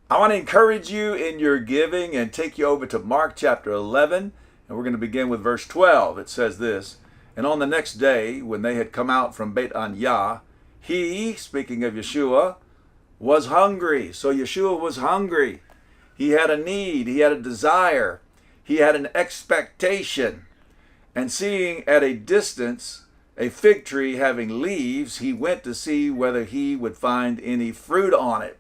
I want to encourage you in your giving and take you over to Mark chapter 11, and we're going to begin with verse 12. It says this, "And on the next day, when they had come out from Beit Anyah, he," speaking of Yeshua, "was hungry." So Yeshua was hungry. He had a need. He had a desire. He had an expectation. And seeing at a distance a fig tree having leaves, he went to see whether he would find any fruit on it.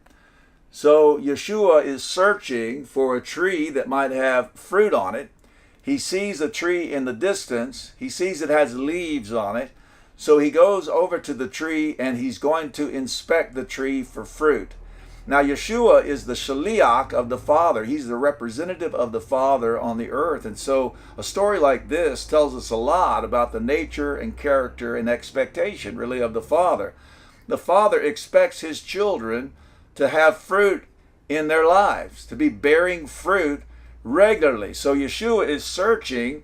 So Yeshua is searching for a tree that might have fruit on it. He sees a tree in the distance. He sees it has leaves on it. So he goes over to the tree and he's going to inspect the tree for fruit. Now Yeshua is the shaliach of the Father. He's the representative of the Father on the earth. And so a story like this tells us a lot about the nature and character and expectation, really, of the Father. The Father expects his children to have fruit in their lives, to be bearing fruit regularly. So Yeshua is searching.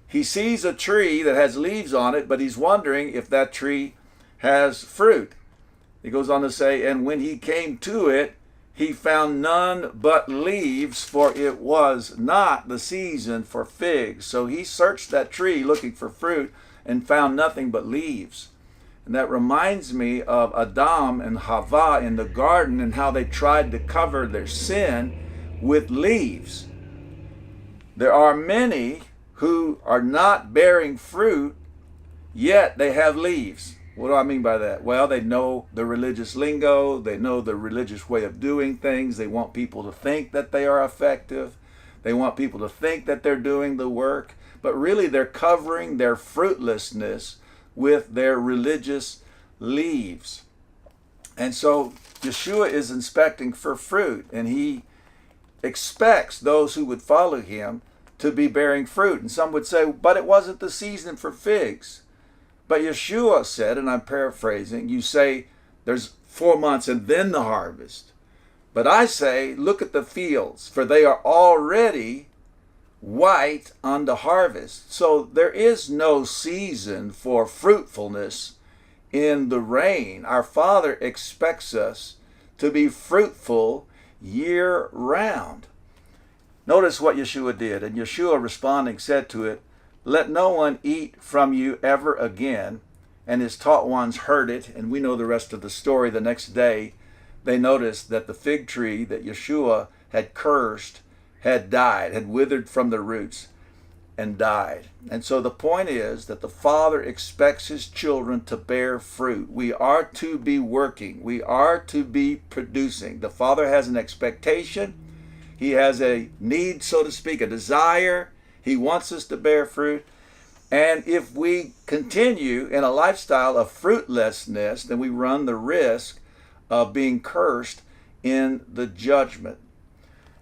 He sees a tree that has leaves on it, but he's wondering if that tree has fruit. He goes on to say, "And when he came to it, he found none but leaves, for it was not the season for figs." So he searched that tree looking for fruit and found nothing but leaves. And that reminds me of Adam and Hava in the garden and how they tried to cover their sin with leaves. There are many who are not bearing fruit, yet they have leaves. What do I mean by that? Well, they know the religious lingo. They know the religious way of doing things. They want people to think that they are effective. They want people to think that they're doing the work. But really, they're covering their fruitlessness with their religious leaves. And so Yeshua is inspecting for fruit, and he expects those who would follow him to be bearing fruit. And some would say, but it wasn't the season for figs. But Yeshua said, and I'm paraphrasing, you say there's 4 months and then the harvest. But I say, look at the fields, for they are already white unto harvest. So there is no season for fruitfulness in the rain. Our Father expects us to be fruitful year round. Notice what Yeshua did. And Yeshua responding said to it, "Let no one eat from you ever again." And his taught ones heard it, and we know the rest of the story. The next day, they noticed that the fig tree that Yeshua had cursed had died, had withered from the roots and died. And so the point is that the Father expects his children to bear fruit. We are to be working. We are to be producing. The Father has an expectation. He has a need, so to speak, a desire. He wants us to bear fruit. And if we continue in a lifestyle of fruitlessness, then we run the risk of being cursed in the judgment.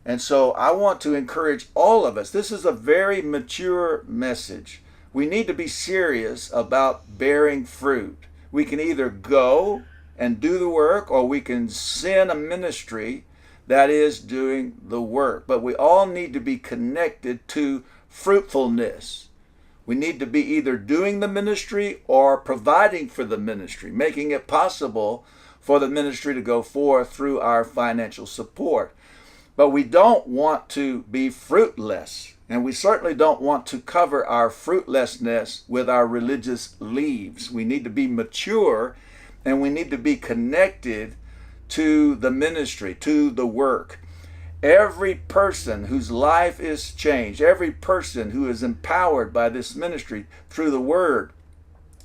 And so I want to encourage all of us. This is a very mature message. We need to be serious about bearing fruit. We can either go and do the work, or we can send a ministry that is doing the work. But we all need to be connected to fruitfulness. We need to be either doing the ministry or providing for the ministry, making it possible for the ministry to go forth through our financial support. But we don't want to be fruitless, and we certainly don't want to cover our fruitlessness with our religious leaves. We need to be mature, and we need to be connected to the ministry, to the work. Every person whose life is changed, every person who is empowered by this ministry through the Word,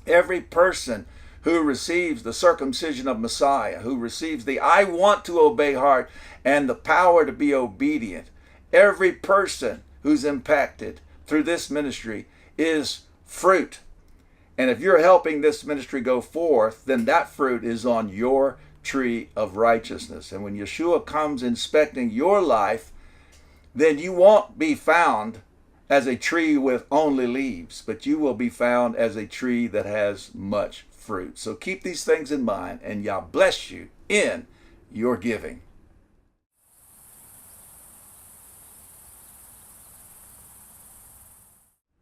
every person who receives the circumcision of Messiah, who receives the I want to obey heart and the power to be obedient, every person who's impacted through this ministry is fruit. And if you're helping this ministry go forth, then that fruit is on your tree of righteousness. And when Yeshua comes inspecting your life, then you won't be found as a tree with only leaves, but you will be found as a tree that has much fruit. So keep these things in mind, and Yah bless you in your giving.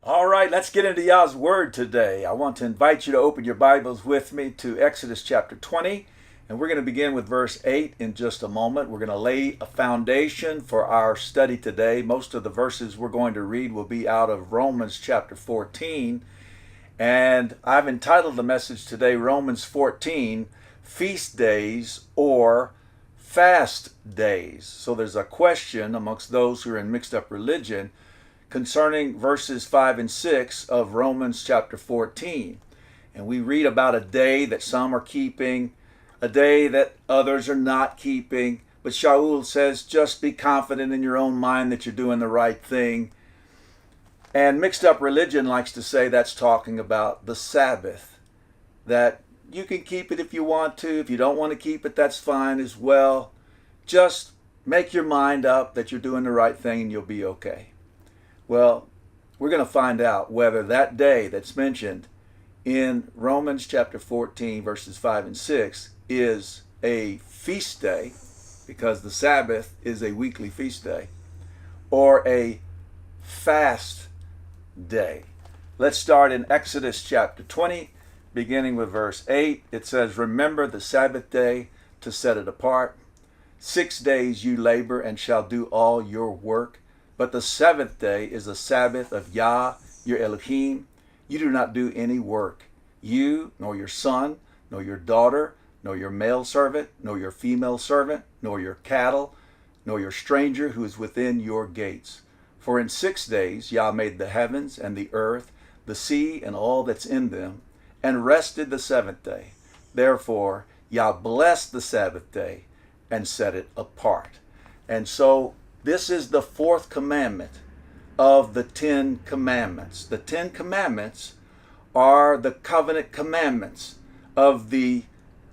All right, let's get into Yah's Word today. I want to invite you to open your Bibles with me to Exodus chapter 20. And we're going to begin with verse 8 in just a moment. We're going to lay a foundation for our study today. Most of the verses we're going to read will be out of Romans chapter 14. And I've entitled the message today, Romans 14, Feast Days or Fast Days. So there's a question amongst those who are in mixed up religion concerning verses 5 and 6 of Romans chapter 14. And we read about a day that some are keeping, a day that others are not keeping. But Shaul says, just be confident in your own mind that you're doing the right thing. And mixed up religion likes to say that's talking about the Sabbath, that you can keep it if you want to. If you don't want to keep it, that's fine as well. Just make your mind up that you're doing the right thing and you'll be okay. Well, we're going to find out whether that day that's mentioned in Romans chapter 14, verses 5 and 6 is a feast day, because the Sabbath is a weekly feast day, or a fast day. Let's start in Exodus chapter 20, beginning with verse 8. It says, remember the Sabbath day to set it apart. 6 days you labor and shall do all your work. But the seventh day is a Sabbath of Yah, your Elohim. You do not do any work, you, nor your son, nor your daughter, nor your male servant, nor your female servant, nor your cattle, nor your stranger who is within your gates. For in 6 days Yah made the heavens and the earth, the sea and all that's in them, and rested the seventh day. Therefore Yah blessed the Sabbath day and set it apart. And so this is the fourth commandment of the 10 commandments. The 10 commandments are the covenant commandments of the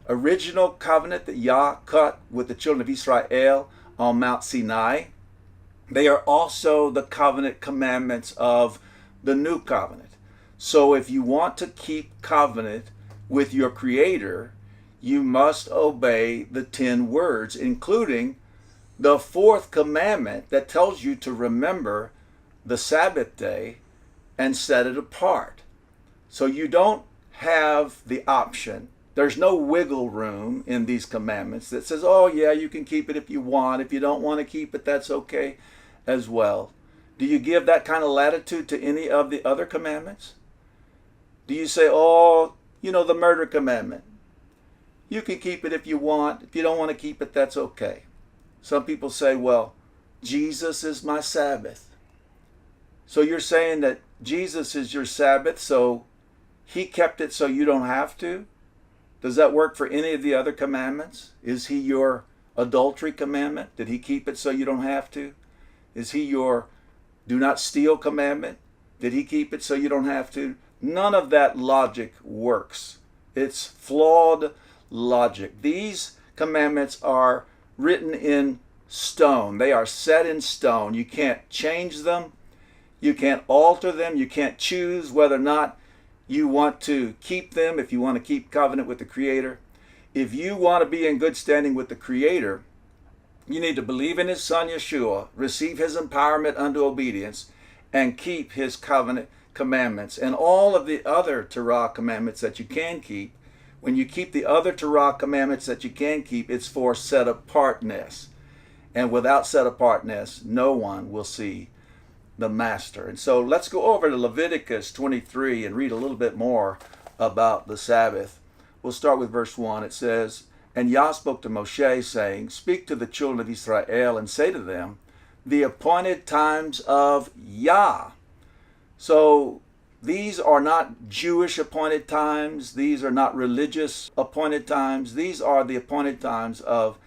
original covenant that Yah cut with the children of Israel on Mount Sinai. They are also the covenant commandments of the new covenant. So if you want to keep covenant with your Creator, you must obey the 10 words, including the fourth commandment that tells you to remember the Sabbath day and set it apart. So you don't have the option. There's no wiggle room in these commandments that says, oh yeah, you can keep it if you want. If you don't want to keep it, that's okay as well. Do you give that kind of latitude to any of the other commandments? Do you say, oh, the murder commandment, you can keep it if you want. If you don't want to keep it, that's okay. Some people say, well, Jesus is my Sabbath. So you're saying that Jesus is your Sabbath, so he kept it so you don't have to? Does that work for any of the other commandments? Is he your adultery commandment? Did he keep it so you don't have to? Is he your do not steal commandment? Did he keep it so you don't have to? None of that logic works. It's flawed logic. These commandments are written in stone. They are set in stone. You can't change them. You can't alter them. You can't choose whether or not you want to keep them, if you want to keep covenant with the Creator. If you want to be in good standing with the Creator, you need to believe in his Son Yeshua, receive his empowerment unto obedience, and keep his covenant commandments. And all of the other Torah commandments that you can keep, when you keep the other Torah commandments that you can keep, it's for set apartness. And without set apartness, no one will see the Master. And so let's go over to Leviticus 23 and read a little bit more about the Sabbath. We'll start with verse 1. It says, and Yah spoke to Moshe, saying, speak to the children of Israel and say to them, the appointed times of Yah. So these are not Jewish appointed times. These are not religious appointed times. These are the appointed times of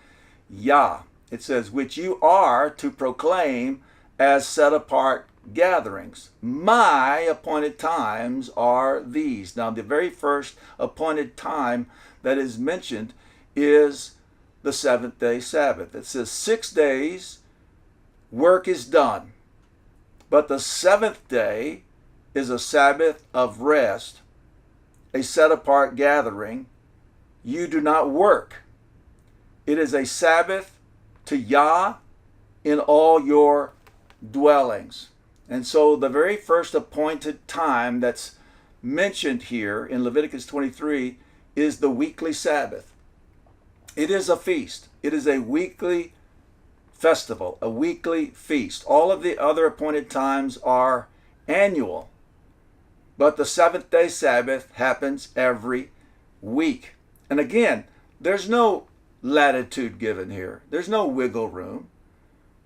Yah. It says, which you are to proclaim as set apart gatherings. My appointed times are these. Now, the very first appointed time that is mentioned is the seventh day Sabbath. It says 6 days work is done, but the seventh day is a Sabbath of rest, a set apart gathering. You do not work. It is a Sabbath to Yah in all your dwellings. And so the very first appointed time that's mentioned here in Leviticus 23 is the weekly Sabbath. It is a feast. It is a weekly festival, a weekly feast. All of the other appointed times are annual. But the seventh-day Sabbath happens every week. And again, there's no latitude given here. There's no wiggle room.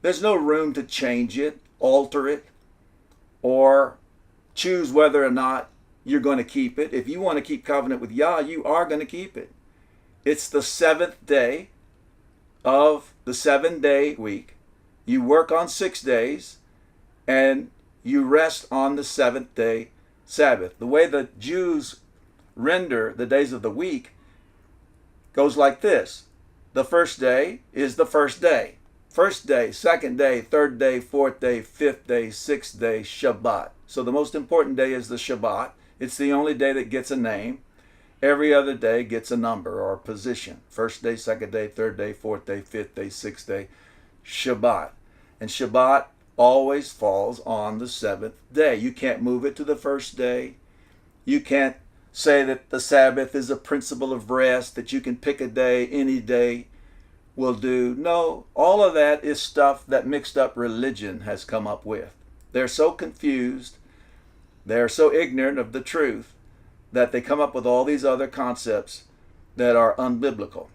There's no room to change it, alter it, or choose whether or not you're going to keep it. If you want to keep covenant with Yah, you are going to keep it. It's the seventh day of the 7-day week. You work on 6 days and you rest on the seventh day Sabbath. The way the Jews render the days of the week goes like this. The first day is the first day. First day, second day, third day, fourth day, fifth day, sixth day, Shabbat. So the most important day is the Shabbat. It's the only day that gets a name. Every other day gets a number or a position. First day, second day, third day, fourth day, fifth day, sixth day, Shabbat. And Shabbat always falls on the seventh day. You can't move it to the first day. You can't say that the Sabbath is a principle of rest, that you can pick a day, any day will do. No, all of that is stuff that mixed up religion has come up with. They're so confused, they're so ignorant of the truth that they come up with all these other concepts that are unbiblical.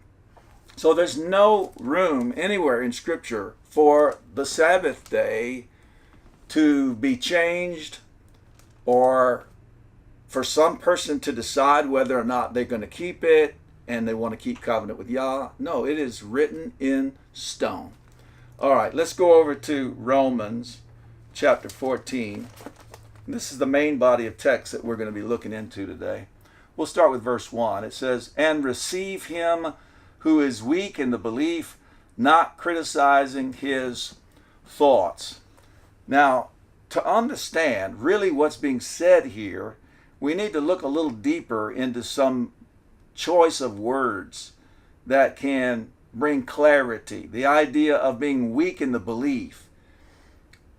So there's no room anywhere in Scripture for the Sabbath day to be changed or for some person to decide whether or not they're going to keep it and they want to keep covenant with Yah. No, it is written in stone. All right, let's go over to Romans chapter 14. This is the main body of text that we're going to be looking into today. We'll start with verse 1. It says, "And receive him who is weak in the belief, not criticizing his thoughts." Now, to understand really what's being said here, we need to look a little deeper into some choice of words that can bring clarity. The idea of being weak in the belief.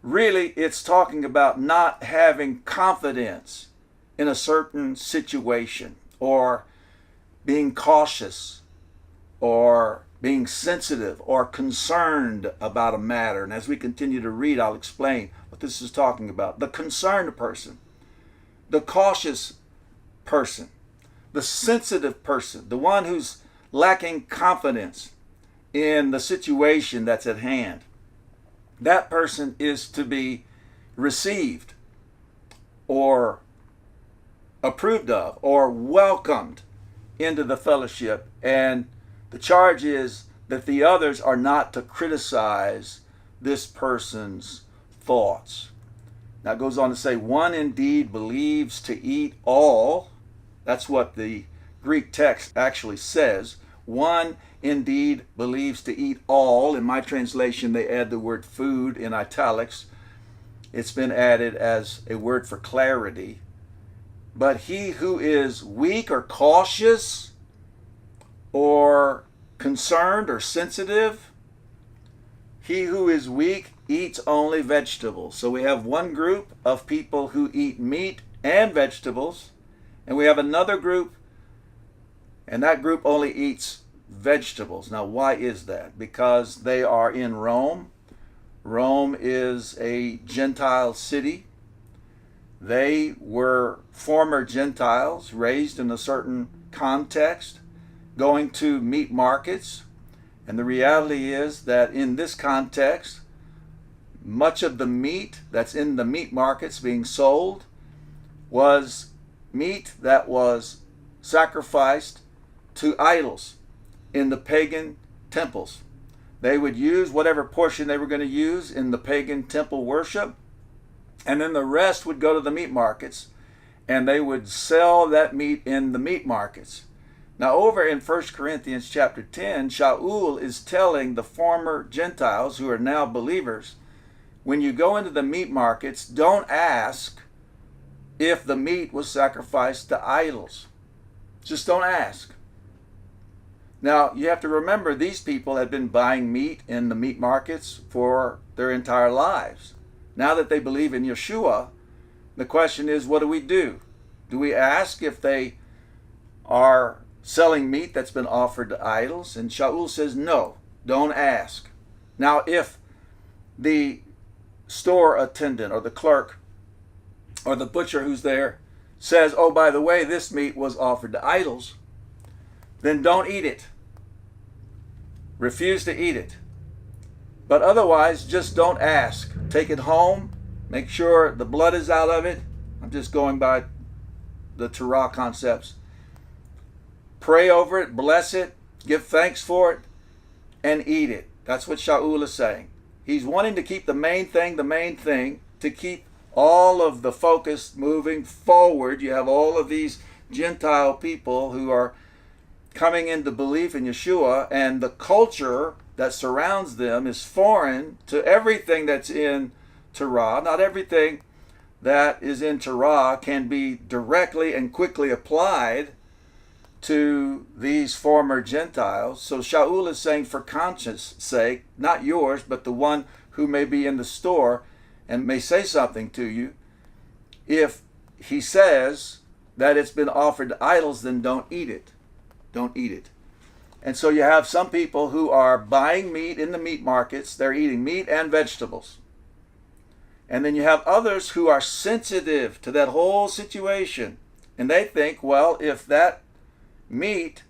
Really, it's talking about not having confidence in a certain situation, or being cautious, or being sensitive, or concerned about a matter. And as we continue to read, I'll explain what this is talking about. The concerned person, the cautious person, the sensitive person, the one who's lacking confidence in the situation that's at hand. That person is to be received or approved of or welcomed into the fellowship. And the charge is that the others are not to criticize this person's thoughts. Now it goes on to say, one indeed believes to eat all. That's what the Greek text actually says. One indeed believes to eat all. In my translation, they add the word food in italics. It's been added as a word for clarity. But he who is weak or cautious or concerned or sensitive, he who is weak eats only vegetables. So we have one group of people who eat meat and vegetables, and we have another group, and that group only eats vegetables. Now, why is that? Because they are in Rome. Rome is a Gentile city. They were former Gentiles raised in a certain context, going to meat markets. And the reality is that in this context, much of the meat that's in the meat markets being sold was meat that was sacrificed to idols in the pagan temples. They would use whatever portion they were going to use in the pagan temple worship, and then the rest would go to the meat markets, and they would sell that meat in the meat markets. Now over in 1 Corinthians chapter 10, Shaul is telling the former Gentiles who are now believers, when you go into the meat markets, don't ask if the meat was sacrificed to idols. Just don't ask. Now, you have to remember, these people had been buying meat in the meat markets for their entire lives. Now that they believe in Yeshua, the question is, what do we do? Do we ask if they are selling meat that's been offered to idols? And Shaul says, no, don't ask. Now, if the store attendant or the clerk or the butcher who's there says, oh, by the way, this meat was offered to idols, then don't eat it. Refuse to eat it. But otherwise, just don't ask. Take it home. Make sure the blood is out of it. I'm just going by the Torah concepts. Pray over it, bless it, give thanks for it, and eat it. That's what Shaul is saying. He's wanting to keep the main thing, to keep all of the focus moving forward. You have all of these Gentile people who are coming into belief in Yeshua, and the culture that surrounds them is foreign to everything that's in Torah. Not everything that is in Torah can be directly and quickly applied to these former Gentiles. So Shaul is saying, for conscience sake, not yours, but the one who may be in the store and may say something to you, if he says that it's been offered to idols, then don't eat it. Don't eat it. And so you have some people who are buying meat in the meat markets. They're eating meat and vegetables. And then you have others who are sensitive to that whole situation. And they think, well, if that meat,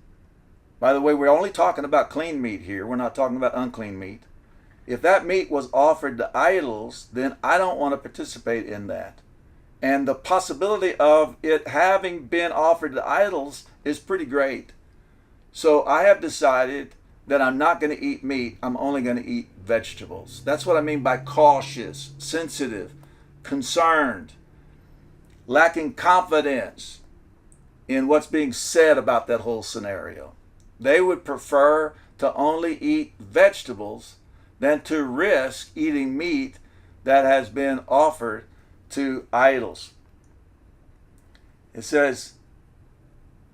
by the way, we're only talking about clean meat here. We're not talking about unclean meat. If that meat was offered to idols, then I don't want to participate in that. And the possibility of it having been offered to idols is pretty great. So I have decided that I'm not going to eat meat. I'm only going to eat vegetables. That's what I mean by cautious, sensitive, concerned, lacking confidence in what's being said about that whole scenario. They would prefer to only eat vegetables than to risk eating meat that has been offered to idols. It says,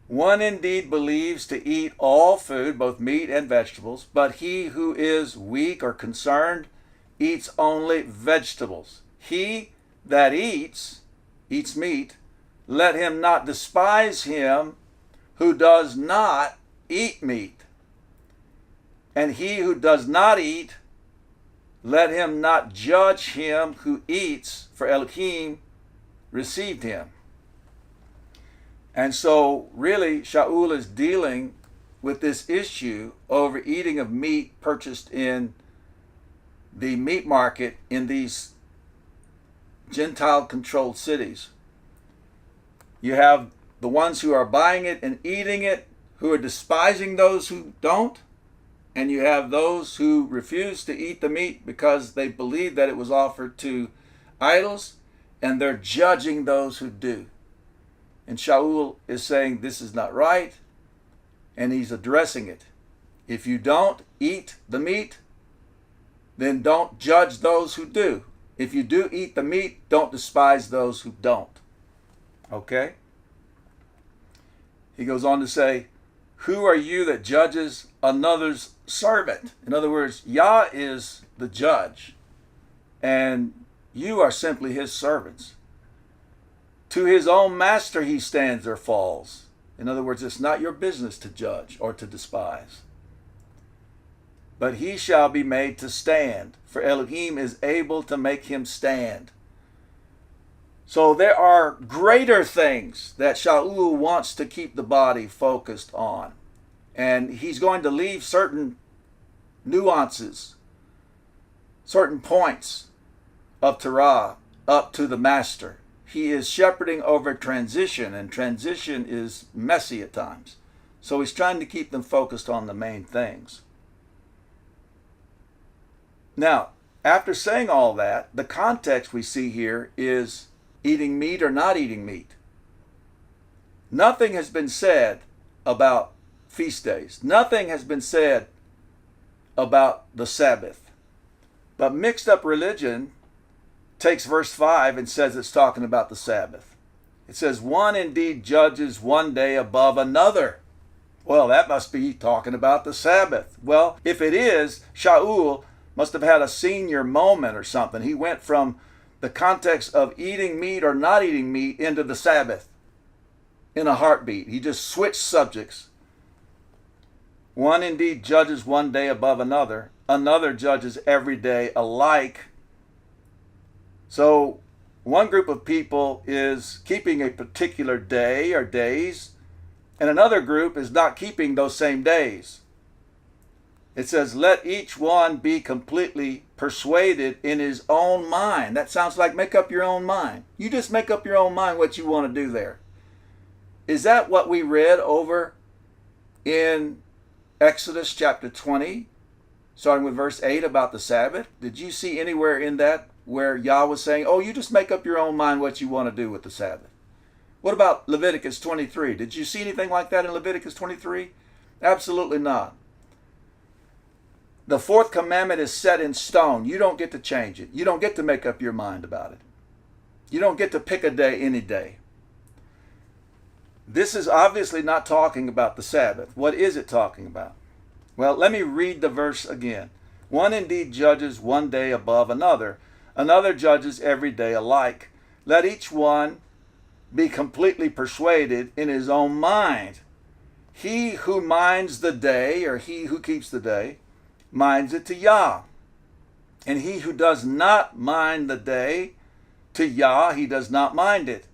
one indeed believes to eat all food, both meat and vegetables, but he who is weak or concerned eats only vegetables. He that eats meat, let him not despise him who does not eat meat. And he who does not eat, let him not judge him who eats, for Elohim received him. And so really Shaul is dealing with this issue over eating of meat purchased in the meat market in these Gentile-controlled cities. You have the ones who are buying it and eating it, who are despising those who don't, and you have those who refuse to eat the meat because they believe that it was offered to idols, and they're judging those who do. And Shaul is saying this is not right, and he's addressing it. If you don't eat the meat, then don't judge those who do. If you do eat the meat, don't despise those who don't. Okay? He goes on to say, who are you that judges another's servant? In other words, Yah is the judge, and you are simply his servants. To his own master he stands or falls. In other words, it's not your business to judge or to despise. But he shall be made to stand, for Elohim is able to make him stand. So there are greater things that Shaul wants to keep the body focused on. And he's going to leave certain nuances, certain points of Torah up to the master. He is shepherding over transition, and transition is messy at times. So he's trying to keep them focused on the main things. Now, after saying all that, the context we see here is eating meat or not eating meat. Nothing has been said about feast days. Nothing has been said about the Sabbath. But mixed up religion takes verse 5 and says it's talking about the Sabbath. It says, one indeed judges one day above another. Well, that must be talking about the Sabbath. Well, if it is, Shaul must have had a senior moment or something. He went from the context of eating meat or not eating meat into the Sabbath in a heartbeat. He just switched subjects One indeed judges one day above another. Another judges every day alike. So one group of people is keeping a particular day or days, and another group is not keeping those same days. It says, let each one be completely persuaded in his own mind. That sounds like make up your own mind. You just make up your own mind what you want to do there. Is that what we read over in Exodus chapter 20, starting with verse 8 about the Sabbath? Did you see anywhere in that where Yah was saying, oh, you just make up your own mind what you want to do with the Sabbath? What about Leviticus 23? Did you see anything like that in Leviticus 23? Absolutely not. The fourth commandment is set in stone. You don't get to change it. You don't get to make up your mind about it. You don't get to pick a day any day. This is obviously not talking about the Sabbath. What is it talking about? Well, let me read the verse again. One indeed judges one day above another. Another judges every day alike. Let each one be completely persuaded in his own mind. He who minds the day, or he who keeps the day, minds it to Yah. And he who does not mind the day, to Yah he does not mind it.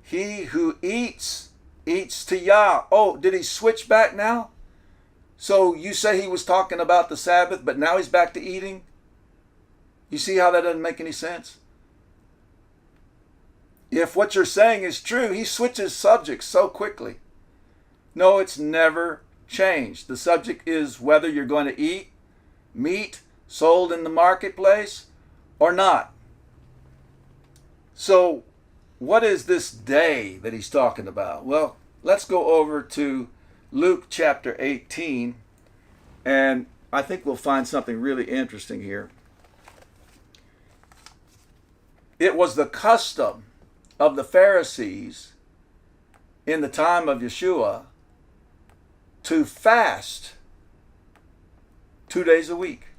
He who eats to Yah. Oh, did he switch back now? So you say he was talking about the Sabbath, but now he's back to eating? You see how that doesn't make any sense? If what you're saying is true, he switches subjects so quickly. No, it's never changed. The subject is whether you're going to eat meat sold in the marketplace or not. So what is this day that he's talking about? Well, let's go over to Luke chapter 18, and I think we'll find something really interesting here. It was the custom of the Pharisees in the time of Yeshua to fast 2 days a week.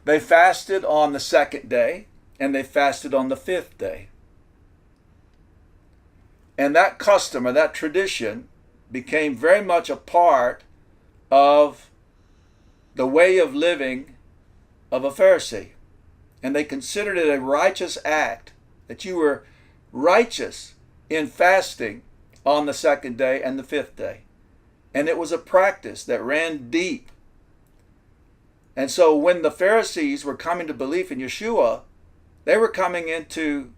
They fasted on the second day, and they fasted on the fifth day. And that custom or that tradition became very much a part of the way of living of a Pharisee. And they considered it a righteous act, that you were righteous in fasting on the second day and the fifth day. And it was a practice that ran deep. And so when the Pharisees were coming to belief in Yeshua, they were coming into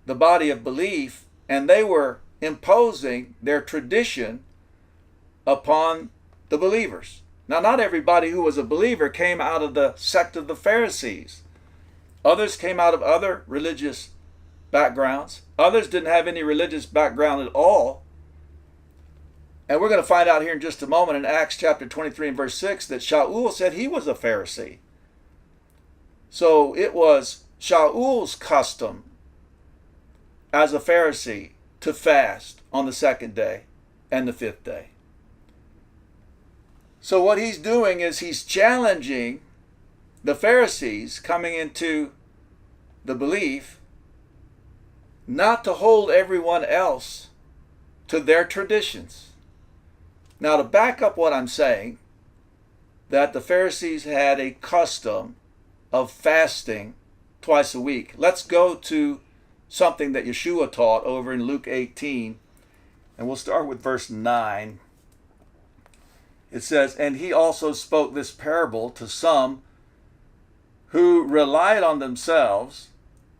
the body of belief, and they were imposing their tradition upon the believers. Now, not everybody who was a believer came out of the sect of the Pharisees. Others came out of other religious backgrounds. Others didn't have any religious background at all. And we're going to find out here in just a moment in Acts chapter 23 and verse 6 that Shaul said he was a Pharisee. So it was Shaul's custom as a Pharisee to fast on the second day and the fifth day. So what he's doing is he's challenging the Pharisees coming into the belief not to hold everyone else to their traditions. Now, to back up what I'm saying, that the Pharisees had a custom of fasting twice a week. Let's go to something that Yeshua taught over in Luke 18, and we'll start with verse 9. It says, and he also spoke this parable to some who relied on themselves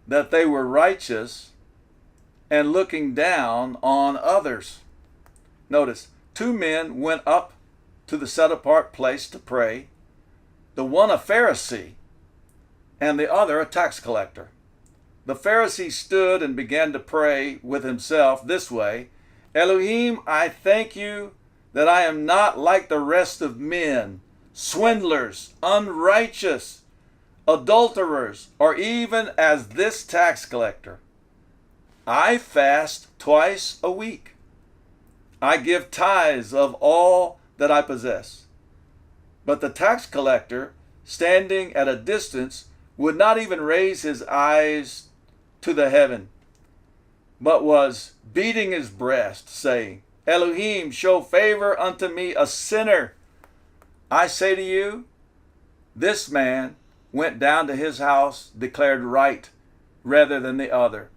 that they were righteous and looking down on others. Notice, 2 men went up to the set-apart place to pray, the one a Pharisee and the other a tax collector. The Pharisee stood and began to pray with himself this way, Elohim, I thank you that I am not like the rest of men, swindlers, unrighteous, adulterers, or even as this tax collector. I fast twice a week. I give tithes of all that I possess. But the tax collector, standing at a distance, would not even raise his eyes to the heaven, but was beating his breast, saying, Elohim, show favor unto me, a sinner. I say to you, this man went down to his house declared right rather than the other.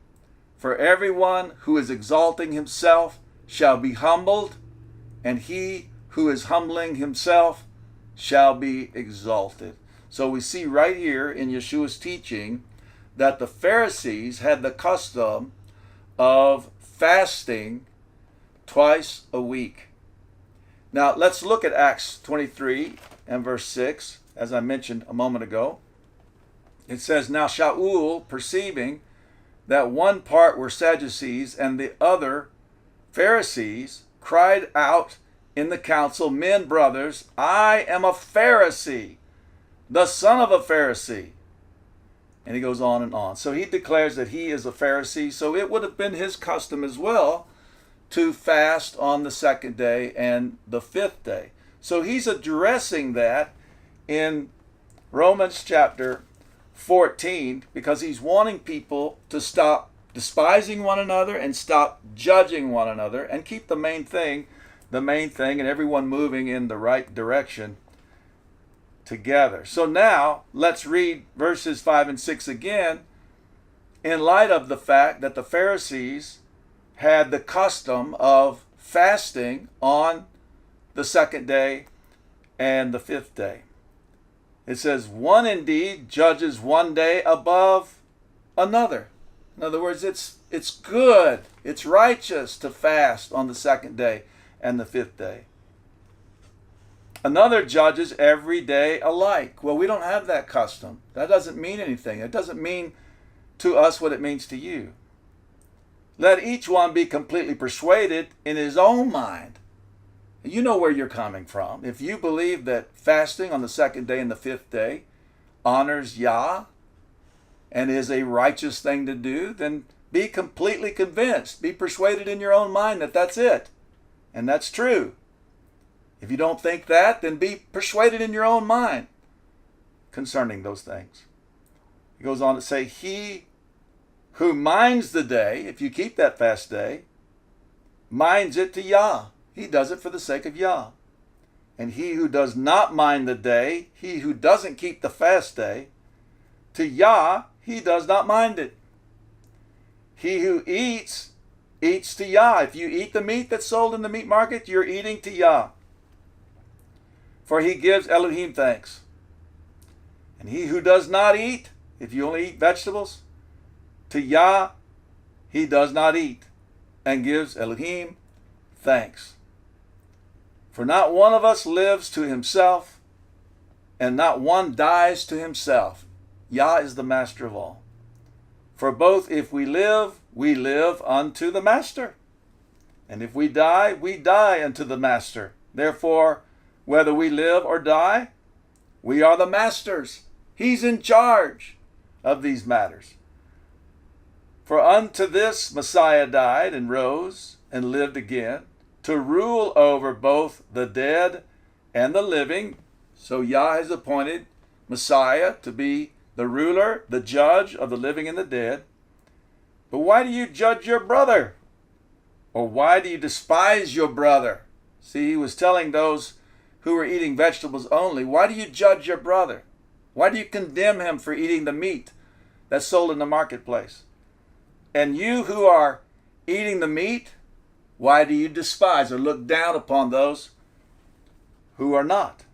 For everyone who is exalting himself shall be humbled, and he who is humbling himself shall be exalted. So we see right here in Yeshua's teaching that the Pharisees had the custom of fasting twice a week. Now let's look at Acts 23 and verse 6, as I mentioned a moment ago. It says, Now Shaul, perceiving that one part were Sadducees and the other Pharisees, cried out in the council, Men, brothers, I am a Pharisee, the son of a Pharisee. And he goes on and on. So he declares that he is a Pharisee. So it would have been his custom as well to fast on the second day and the fifth day. So he's addressing that in Romans chapter 14, because he's wanting people to stop despising one another and stop judging one another and keep the main thing, and everyone moving in the right direction together. So now let's read verses 5 and 6 again, in light of the fact that the Pharisees had the custom of fasting on the second day and the fifth day. It says, one indeed judges one day above another. In other words, it's good, it's righteous to fast on the second day and the fifth day. Another judges every day alike. Well, we don't have that custom. That doesn't mean anything. It doesn't mean to us what it means to you. Let each one be completely persuaded in his own mind. You know where you're coming from. If you believe that fasting on the second day and the fifth day honors Yah and is a righteous thing to do, then be completely convinced. Be persuaded in your own mind that that's it. And that's true. If you don't think that, then be persuaded in your own mind concerning those things. He goes on to say, he who minds the day, if you keep that fast day, minds it to Yah. He does it for the sake of Yah. And he who does not mind the day, he who doesn't keep the fast day, to Yah, he does not mind it. He who eats, eats to Yah. If you eat the meat that's sold in the meat market, you're eating to Yah. For he gives Elohim thanks. And he who does not eat, if you only eat vegetables, to Yah, he does not eat, and gives Elohim thanks. For not one of us lives to himself, and not one dies to himself. Yah is the master of all. For both if we live unto the master. And if we die unto the master. Therefore, whether we live or die, we are the masters. He's in charge of these matters. For unto this Messiah died and rose and lived again, to rule over both the dead and the living. So Yah has appointed Messiah to be the ruler, the judge of the living and the dead. But why do you judge your brother? Or why do you despise your brother? See, he was telling those who were eating vegetables only, why do you judge your brother? Why do you condemn him for eating the meat that's sold in the marketplace? And you who are eating the meat, why do you despise or look down upon those who are not?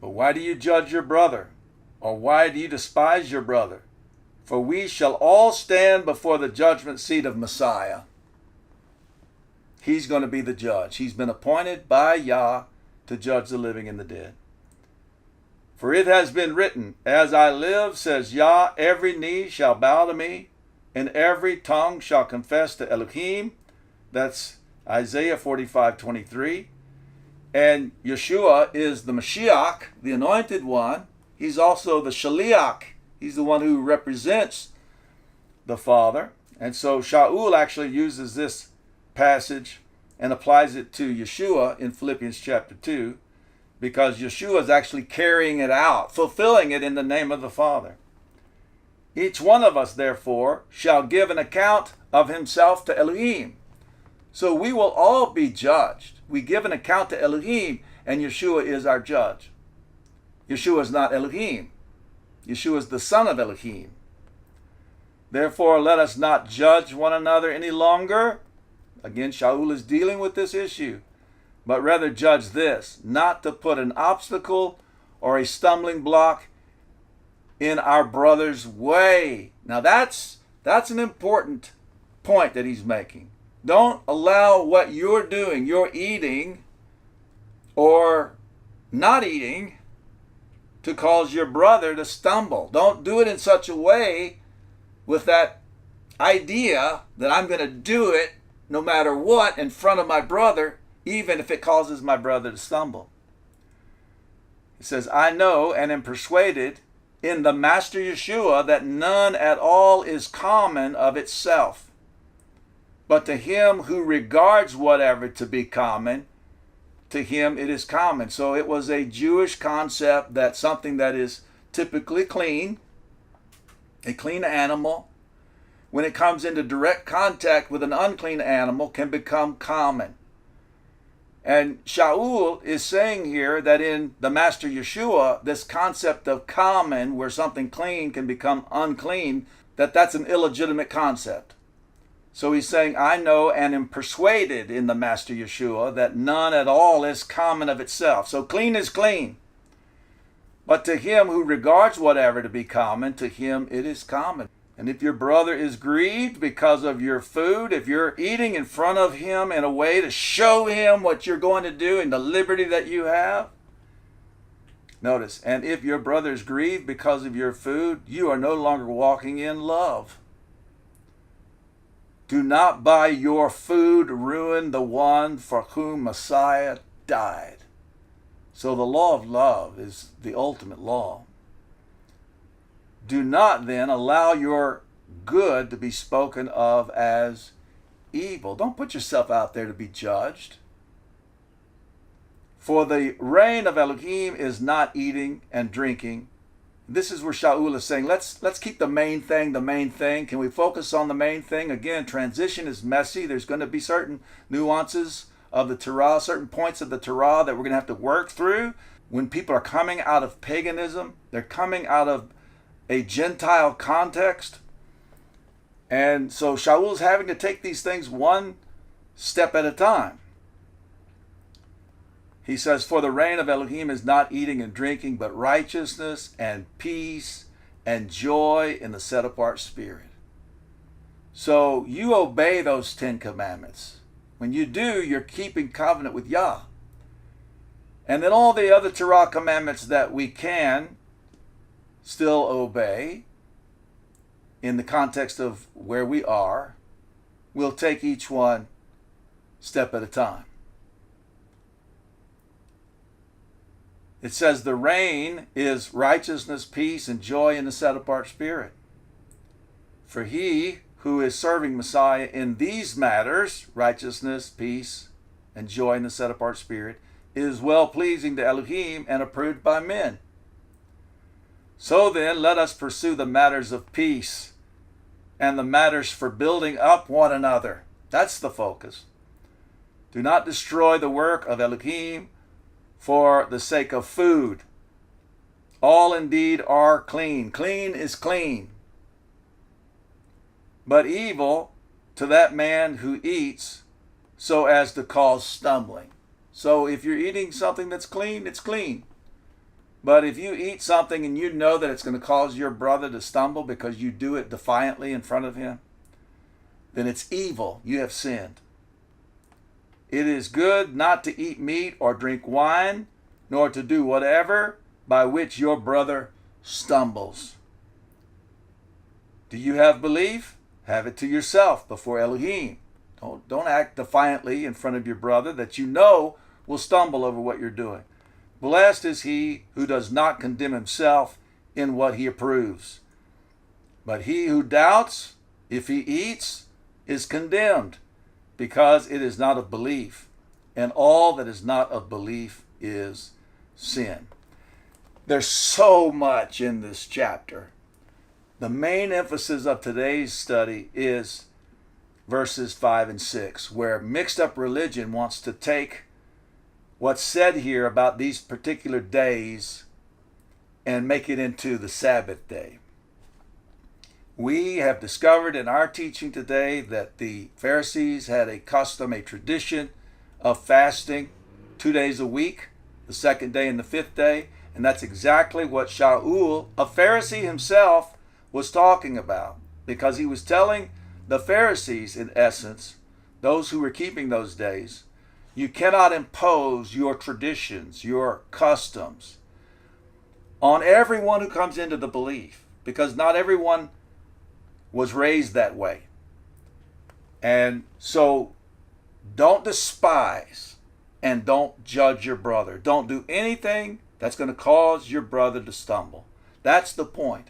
But why do you judge your brother? Or why do you despise your brother? For we shall all stand before the judgment seat of Messiah. He's going to be the judge. He's been appointed by Yah to judge the living and the dead. For it has been written, As I live, says Yah, every knee shall bow to me, and every tongue shall confess to Elohim. That's Isaiah 45:23. And Yeshua is the Mashiach, the anointed one. He's also the Shaliach. He's the one who represents the Father. And so Shaul actually uses this passage and applies it to Yeshua in Philippians chapter 2, because Yeshua is actually carrying it out, fulfilling it in the name of the Father. Each one of us, therefore, shall give an account of himself to Elohim. So we will all be judged. We give an account to Elohim, and Yeshua is our judge. Yeshua is not Elohim. Yeshua is the son of Elohim. Therefore, let us not judge one another any longer. Again, Shaul is dealing with this issue. But rather judge this, not to put an obstacle or a stumbling block in our brother's way. Now that's an important point that he's making. Don't allow what you're doing, you're eating or not eating, to cause your brother to stumble. Don't do it in such a way with that idea that I'm going to do it no matter what in front of my brother, even if it causes my brother to stumble. He says, I know and am persuaded in the Master Yeshua that none at all is common of itself. But to him who regards whatever to be common, to him it is common. So it was a Jewish concept that something that is typically clean, a clean animal, when it comes into direct contact with an unclean animal, can become common. And Shaul is saying here that in the Master Yeshua, this concept of common, where something clean can become unclean, that's an illegitimate concept. So he's saying, I know and am persuaded in the Master Yeshua that none at all is common of itself. So clean is clean. But to him who regards whatever to be common, to him it is common. And if your brother is grieved because of your food, if you're eating in front of him in a way to show him what you're going to do and the liberty that you have, notice, and if your brother is grieved because of your food, you are no longer walking in love. Do not by your food ruin the one for whom Messiah died. So the law of love is the ultimate law. Do not then allow your good to be spoken of as evil. Don't put yourself out there to be judged. For the reign of Elohim is not eating and drinking. This is where Shaul is saying, let's keep the main thing the main thing. Can we focus on the main thing? Again, transition is messy. There's going to be certain nuances of the Torah, certain points of the Torah that we're going to have to work through. When people are coming out of paganism, they're coming out of a Gentile context. And so Shaul's having to take these things one step at a time. He says, for the reign of Elohim is not eating and drinking, but righteousness and peace and joy in the set-apart spirit. So you obey those 10 commandments. When you do, you're keeping covenant with Yah. And then all the other Torah commandments that we can still obey in the context of where we are, we'll take each one step at a time. It says the reign is righteousness, peace, and joy in the set-apart spirit. For he who is serving Messiah in these matters, righteousness, peace, and joy in the set-apart spirit, is well-pleasing to Elohim and approved by men. So then, let us pursue the matters of peace and the matters for building up one another. That's the focus. Do not destroy the work of Elohim for the sake of food. All indeed are clean. Clean is clean. But evil to that man who eats so as to cause stumbling. So if you're eating something that's clean, it's clean. But if you eat something and you know that it's going to cause your brother to stumble because you do it defiantly in front of him, then it's evil. You have sinned. It is good not to eat meat or drink wine, nor to do whatever by which your brother stumbles. Do you have belief? Have it to yourself before Elohim. Don't act defiantly in front of your brother that you know will stumble over what you're doing. Blessed is he who does not condemn himself in what he approves. But he who doubts, if he eats, is condemned, because it is not of belief, and all that is not of belief is sin. There's so much in this chapter. The main emphasis of today's study is verses 5 and 6, where mixed up religion wants to take what's said here about these particular days and make it into the Sabbath day. We have discovered in our teaching today that the Pharisees had a custom, a tradition of fasting 2 days a week, the second day and the fifth day, and that's exactly what Shaul, a Pharisee himself, was talking about, because he was telling the Pharisees, in essence, those who were keeping those days, you cannot impose your traditions, your customs on everyone who comes into the belief, because not everyone was raised that way. And so don't despise and don't judge your brother. Don't do anything that's going to cause your brother to stumble. That's the point.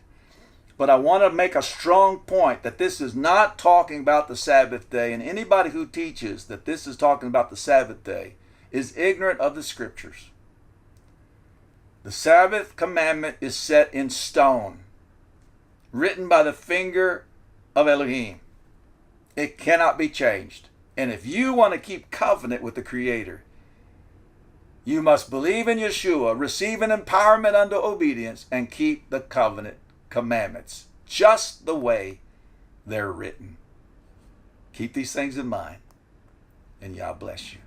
But I want to make a strong point that this is not talking about the Sabbath day, and anybody who teaches that this is talking about the Sabbath day is ignorant of the scriptures. The Sabbath commandment is set in stone, written by the finger of Elohim. It cannot be changed. And if you want to keep covenant with the Creator, you must believe in Yeshua, receive an empowerment unto obedience, and keep the covenant commandments just the way they're written. Keep these things in mind, and Yah bless you.